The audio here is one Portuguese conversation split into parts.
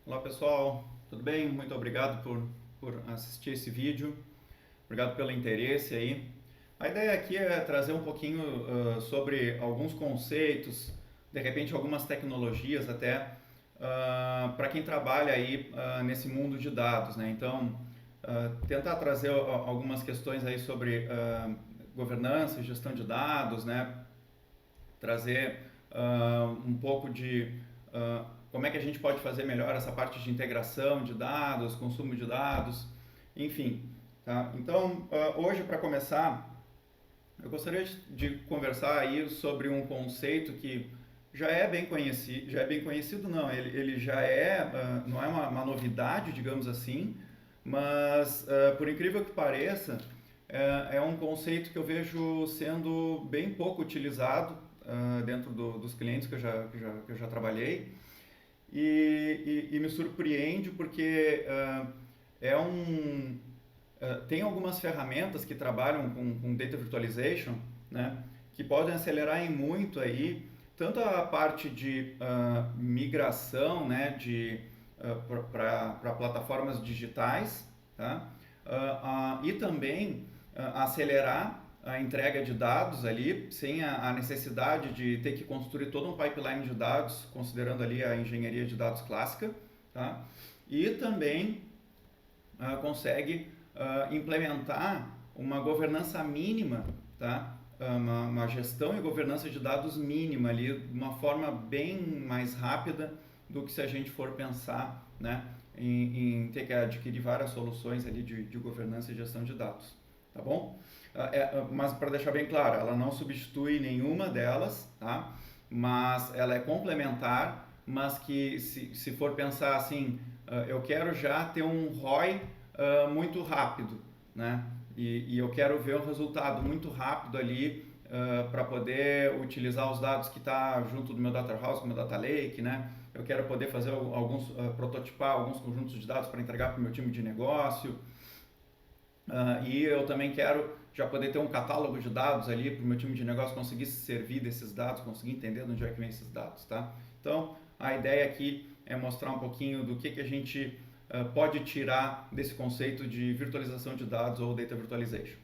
Olá pessoal, tudo bem? Muito obrigado por assistir esse vídeo, obrigado pelo interesse aí. A ideia aqui é trazer um pouquinho sobre alguns conceitos, de repente algumas tecnologias até, para quem trabalha aí nesse mundo de dados, né? Então, tentar trazer algumas questões aí sobre governança e gestão de dados, né? Trazer um pouco de como é que a gente pode fazer melhor essa parte de integração de dados, consumo de dados, enfim. Tá? Então, hoje, para começar, eu gostaria de conversar aí sobre um conceito que já é bem conhecido não, ele já é, não é uma novidade, digamos assim, mas por incrível que pareça, é um conceito que eu vejo sendo bem pouco utilizado dentro dos clientes que eu já trabalhei e me surpreende porque é um, tem algumas ferramentas que trabalham com data virtualization, né, que podem acelerar em muito aí tanto a parte de migração, né, de para plataformas digitais, tá? E também acelerar a entrega de dados ali, sem a necessidade de ter que construir todo um pipeline de dados, considerando ali a engenharia de dados clássica, tá? E também consegue implementar uma governança mínima, tá? Uma gestão e governança de dados mínima ali, de uma forma bem mais rápida do que se a gente for pensar, né, em ter que adquirir várias soluções ali de governança e gestão de dados, tá bom? Mas para deixar bem claro, ela não substitui nenhuma delas, tá? Mas ela é complementar, mas que se for pensar assim, eu quero já ter um ROI muito rápido, né? E eu quero ver um resultado muito rápido ali para poder utilizar os dados que está junto do meu data house, do meu data lake, né? Eu quero poder fazer alguns prototipar alguns conjuntos de dados para entregar para o meu time de negócio. E eu também quero já poder ter um catálogo de dados ali para o meu time de negócio conseguir se servir desses dados, conseguir entender de onde é que vem esses dados, tá? Então, a ideia aqui é mostrar um pouquinho do que a gente pode tirar desse conceito de virtualização de dados ou data virtualization.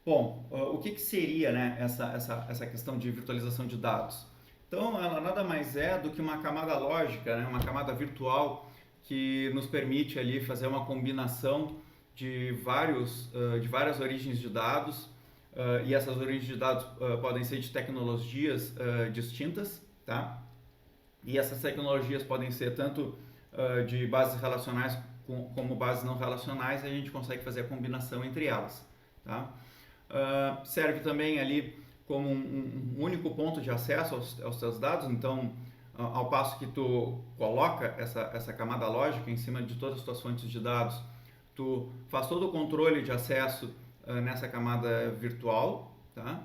Bom, o que seria, né, essa questão de virtualização de dados? Então, ela nada mais é do que uma camada lógica, né, uma camada virtual que nos permite ali fazer uma combinação de várias origens de dados, e essas origens de dados podem ser de tecnologias distintas, tá? E essas tecnologias podem ser tanto de bases relacionais como bases não relacionais, e a gente consegue fazer a combinação entre elas, tá? Serve também ali como um único ponto de acesso aos seus dados, então ao passo que tu coloca essa camada lógica em cima de todas as tuas fontes de dados, tu faz todo o controle de acesso nessa camada virtual, tá?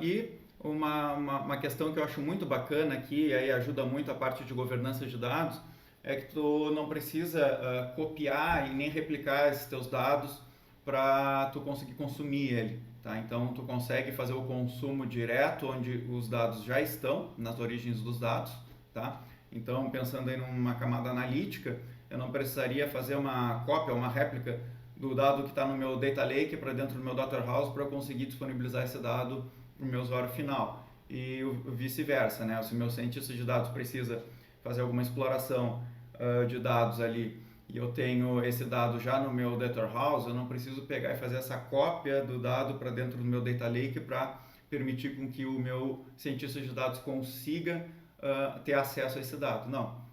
E uma questão que eu acho muito bacana aqui, e aí ajuda muito a parte de governança de dados, é que tu não precisa copiar e nem replicar esses teus dados para tu conseguir consumir ele, tá? Então tu consegue fazer o consumo direto onde os dados já estão, nas origens dos dados, tá? Então pensando aí numa camada analítica, eu não precisaria fazer uma cópia, uma réplica do dado que está no meu data lake para dentro do meu data house para eu conseguir disponibilizar esse dado para o meu usuário final. E o vice-versa, né? Se o meu cientista de dados precisa fazer alguma exploração de dados ali e eu tenho esse dado já no meu data house, eu não preciso pegar e fazer essa cópia do dado para dentro do meu data lake para permitir com que o meu cientista de dados consiga ter acesso a esse dado. Não,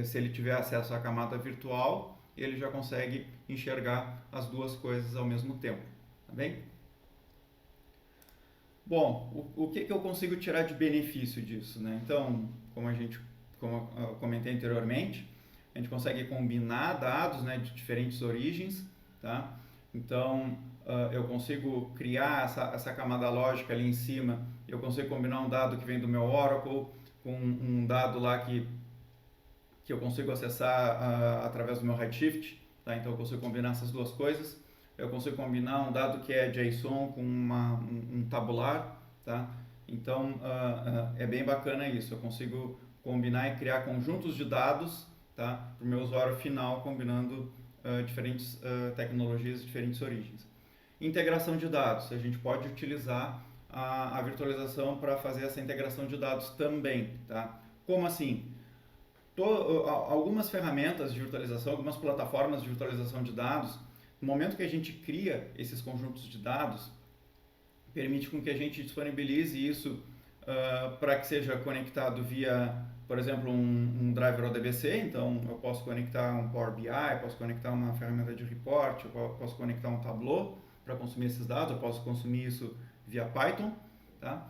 se ele tiver acesso à camada virtual, ele já consegue enxergar as duas coisas ao mesmo tempo, tá bem? Bom, o que eu consigo tirar de benefício disso, né? Então, como eu comentei anteriormente, a gente consegue combinar dados, né, de diferentes origens, tá? Então, eu consigo criar essa camada lógica ali em cima, eu consigo combinar um dado que vem do meu Oracle com um dado lá que eu consigo acessar através do meu Redshift, tá? Então eu consigo combinar essas duas coisas. Eu consigo combinar um dado que é JSON com um tabular, tá? Então é bem bacana isso. Eu consigo combinar e criar conjuntos de dados, tá, para o meu usuário final, combinando diferentes tecnologias, diferentes origens. Integração de dados, a gente pode utilizar a virtualização para fazer essa integração de dados também. Tá? Como assim? Algumas ferramentas de virtualização, algumas plataformas de virtualização de dados, no momento que a gente cria esses conjuntos de dados, permite com que a gente disponibilize isso para que seja conectado via, por exemplo, um driver ODBC. Então eu posso conectar um Power BI, posso conectar uma ferramenta de report, eu posso conectar um Tableau para consumir esses dados, eu posso consumir isso via Python, tá?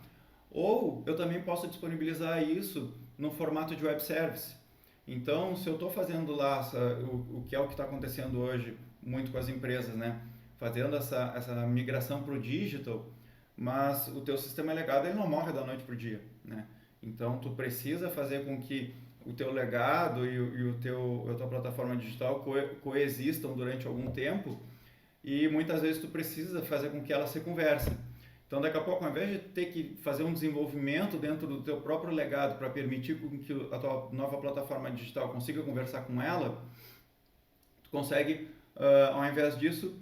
Ou eu também posso disponibilizar isso no formato de web service. Então, se eu estou fazendo lá o que é o que está acontecendo hoje muito com as empresas, né? Fazendo essa migração para o digital, mas o teu sistema legado ele não morre da noite para o dia, né? Então, tu precisa fazer com que o teu legado e a tua plataforma digital coexistam durante algum tempo, e muitas vezes tu precisa fazer com que elas se conversem. Então, daqui a pouco, ao invés de ter que fazer um desenvolvimento dentro do teu próprio legado para permitir que a tua nova plataforma digital consiga conversar com ela, tu consegue, ao invés disso,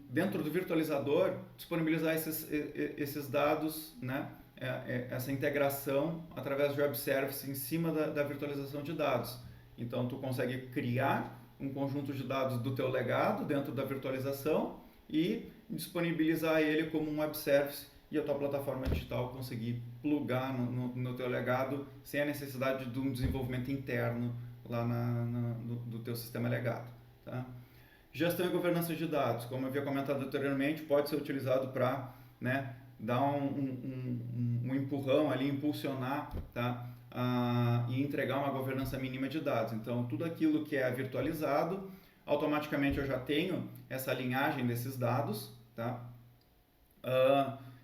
dentro do virtualizador, disponibilizar esses dados, né? Essa integração através de web service em cima da virtualização de dados. Então, tu consegue criar um conjunto de dados do teu legado dentro da virtualização e disponibilizar ele como um web service, e a tua plataforma digital conseguir plugar no teu legado sem a necessidade de um desenvolvimento interno lá do teu sistema legado. Tá? Gestão e governança de dados, como eu havia comentado anteriormente, pode ser utilizado para, né, dar um empurrão ali, impulsionar, tá? E entregar uma governança mínima de dados. Então, tudo aquilo que é virtualizado, automaticamente eu já tenho essa linhagem desses dados. Tá?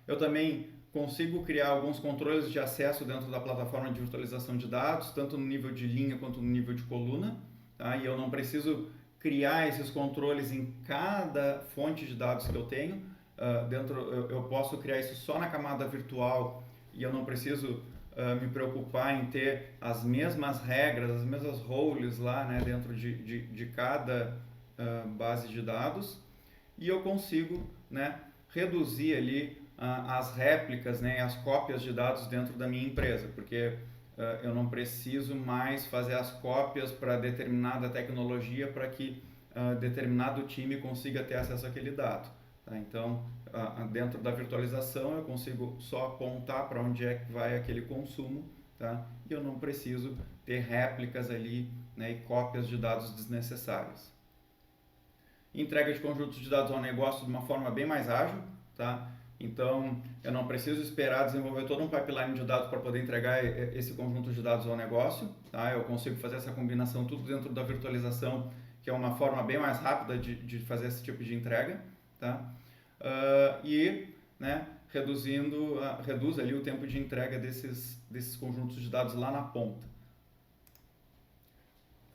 Eu também consigo criar alguns controles de acesso dentro da plataforma de virtualização de dados, tanto no nível de linha quanto no nível de coluna. Tá? E eu não preciso criar esses controles em cada fonte de dados que eu tenho. Eu posso criar isso só na camada virtual, e eu não preciso me preocupar em ter as mesmas regras, as mesmas roles lá, né, dentro de cada base de dados. E eu consigo, né, reduzir ali as réplicas, né, as cópias de dados dentro da minha empresa, porque eu não preciso mais fazer as cópias para determinada tecnologia para que determinado time consiga ter acesso àquele dado. Tá? Então, dentro da virtualização, eu consigo só apontar para onde é que vai aquele consumo, tá? E eu não preciso ter réplicas ali, né, e cópias de dados desnecessárias. Entrega de conjuntos de dados ao negócio de uma forma bem mais ágil, tá? Então, eu não preciso esperar desenvolver todo um pipeline de dados para poder entregar esse conjunto de dados ao negócio, tá? Eu consigo fazer essa combinação tudo dentro da virtualização, que é uma forma bem mais rápida de fazer esse tipo de entrega, tá? Né, reduz ali o tempo de entrega desses conjuntos de dados lá na ponta.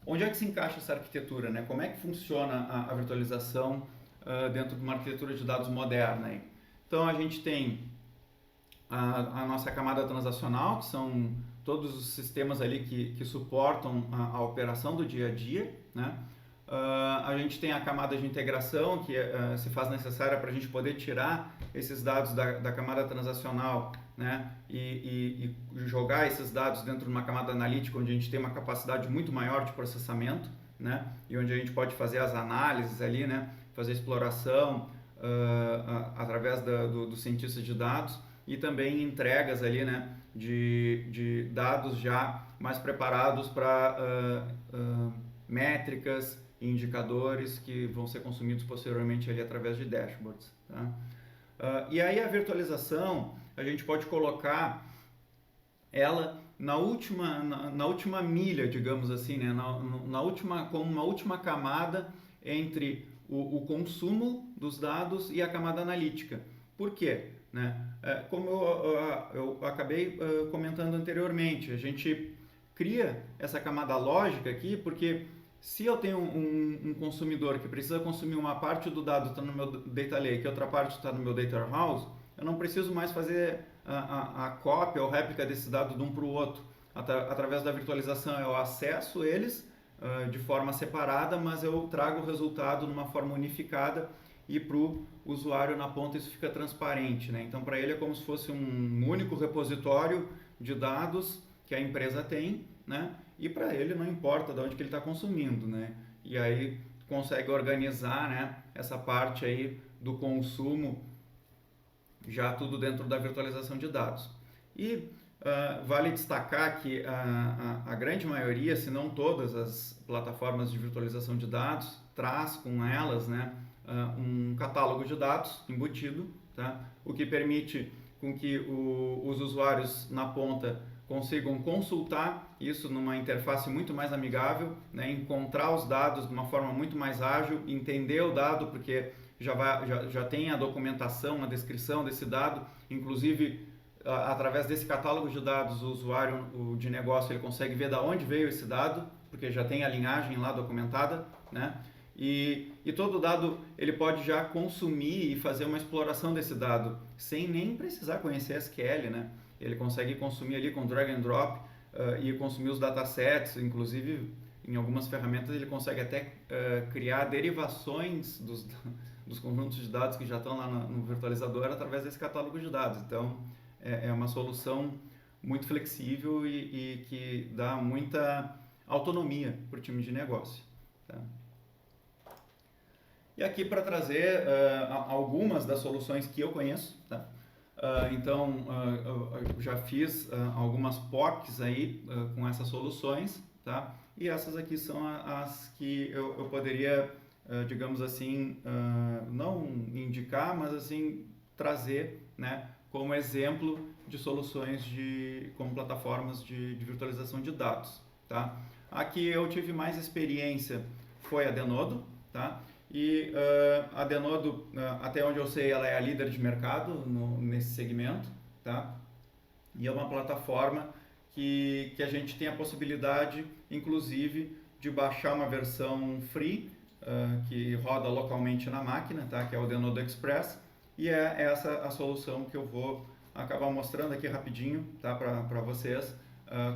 Onde é que se encaixa essa arquitetura, né? Como é que funciona a virtualização dentro de uma arquitetura de dados moderna? Aí? Então, a gente tem a nossa camada transacional, que são todos os sistemas ali que suportam a operação do dia a dia, né? A gente tem a camada de integração, que se faz necessária para a gente poder tirar esses dados da camada transacional, né, e jogar esses dados dentro de uma camada analítica, onde a gente tem uma capacidade muito maior de processamento, né, e onde a gente pode fazer as análises ali, né, fazer exploração através dos cientistas de dados, e também entregas ali, né, de dados já mais preparados para métricas e indicadores que vão ser consumidos posteriormente ali através de dashboards. Tá? E aí a virtualização, a gente pode colocar ela na última milha, digamos assim, né? Como uma última camada entre o consumo dos dados e a camada analítica. Por quê? Né? Como eu acabei comentando anteriormente, a gente cria essa camada lógica aqui porque se eu tenho um consumidor que precisa consumir uma parte do dado está no meu data lake e outra parte está no meu data warehouse, eu não preciso mais fazer a cópia ou réplica desse dado de um para o outro. Através da virtualização eu acesso eles de forma separada, mas eu trago o resultado numa forma unificada e para o usuário na ponta isso fica transparente, né? Então para ele é como se fosse um único repositório de dados que a empresa tem, né? E para ele não importa de onde que ele está consumindo, né? E aí consegue organizar, né, essa parte aí do consumo, já tudo dentro da virtualização de dados. E vale destacar que a grande maioria, se não todas as plataformas de virtualização de dados, traz com elas, né, um catálogo de dados embutido, tá? O que permite com que os usuários na ponta consigam consultar isso numa interface muito mais amigável, né? Encontrar os dados de uma forma muito mais ágil, entender o dado, porque já tem a documentação, a descrição desse dado, inclusive através desse catálogo de dados o usuário de negócio ele consegue ver de onde veio esse dado, porque já tem a linhagem lá documentada, né? E todo dado ele pode já consumir e fazer uma exploração desse dado sem nem precisar conhecer SQL, né? Ele consegue consumir ali com drag and drop e consumir os datasets, inclusive em algumas ferramentas ele consegue até criar derivações dos conjuntos de dados que já estão lá no virtualizador através desse catálogo de dados. Então é uma solução muito flexível e que dá muita autonomia para o time de negócio, tá? E aqui para trazer algumas das soluções que eu conheço, tá? Então, eu já fiz algumas POCs aí com essas soluções, tá? E essas aqui são as que eu poderia, digamos assim, não indicar, mas assim trazer, né, como exemplo de soluções como plataformas de virtualização de dados, tá? Aqui eu tive mais experiência foi a Denodo, tá? E a Denodo, até onde eu sei, ela é a líder de mercado nesse segmento, tá? E é uma plataforma que a gente tem a possibilidade, inclusive, de baixar uma versão free, que roda localmente na máquina, tá? Que é o Denodo Express, e é essa a solução que eu vou acabar mostrando aqui rapidinho, tá? Para vocês,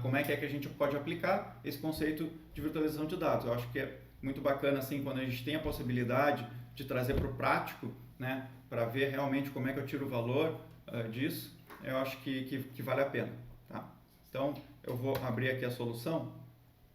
como é que a gente pode aplicar esse conceito de virtualização de dados. Eu acho que é muito bacana assim quando a gente tem a possibilidade de trazer para o prático, né, para ver realmente como é que eu tiro o valor disso. Eu acho que vale a pena, tá? Então eu vou abrir aqui a solução.